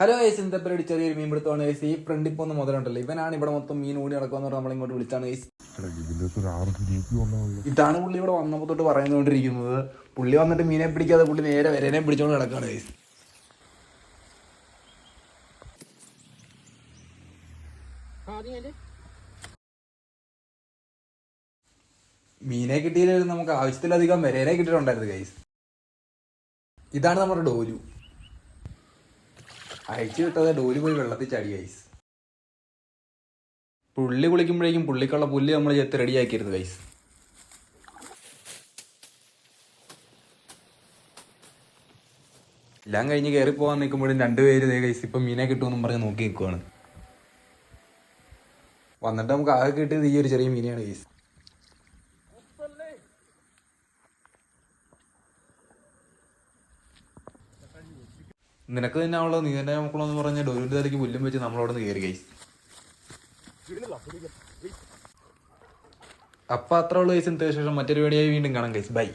Hello guys, ഇന്നത്തെ പരിപാടി ചെറിയൊരു മീൻ പിടുത്തമാണ് ഗൈസ്. ഈ ഫ്രണ്ടിൽ പോകുന്ന മുതലുണ്ടല്ലോ, ഇവനാണ് ഇവിടെ മൊത്തം മീൻ ഓടി നടക്കുമെന്ന് പറഞ്ഞാൽ നമ്മളിങ്ങോട്ട് വിളിച്ചാണ് ഗൈസ്. ഇതാണ് പുള്ളി ഇവിടെ വന്നപ്പോൾ തൊട്ട് പറയുന്നുകൊണ്ടിരിക്കുന്നത്. പുള്ളി വന്നിട്ട് മീനെ പിടിക്കാതെ പുള്ളി നേരെ വരേനെ പിടിച്ചോണ്ട് കിടക്കാണ് ഗൈസ്. മീനെ കിട്ടിയില്ലെങ്കിൽ നമുക്ക് ആവശ്യത്തിലധികം വരേനെ കിട്ടിയിട്ടുണ്ടായിരുന്നു ഗൈസ്. ഇതാണ് നമ്മുടെ ഡോലു. അയച്ചു വിട്ടത് ഡോലു പോയി വെള്ളത്തിൽ ചാടി ഗൈസ്. പുള്ളി കുളിക്കുമ്പോഴേക്കും പുള്ളിക്കുള്ള പുല്ല് നമ്മൾ ചെത്ത് റെഡിയാക്കിയിരുന്നു ഗൈസ്. എല്ലാം കഴിഞ്ഞ് കയറി പോകാൻ നിൽക്കുമ്പോഴും രണ്ടുപേര് ഗൈസ് ഇപ്പം മീനെ കിട്ടുമെന്നും പറഞ്ഞ് നോക്കി നിൽക്കുവാണ്. വന്നിട്ട് നമുക്ക് ആകെ കിട്ടിയത് ഈ ഒരു ചെറിയ മീനെയാണ് ഗൈസ്. നിനക്ക് തന്നെ അവളോ നീ തന്നെ മക്കളോന്ന് പറഞ്ഞ ഡോലിന്റെ തലയ്ക്ക് പുല്ലും വെച്ച് നമ്മളവിടെ നിന്ന് കയറി ഗൈസ്. അപ്പൊ അത്ര ഉള്ള ഗൈസ്. ശേഷം മറ്റൊരു വീഡിയോയിൽ വീണ്ടും കാണാം ഗൈസ്. ബൈ.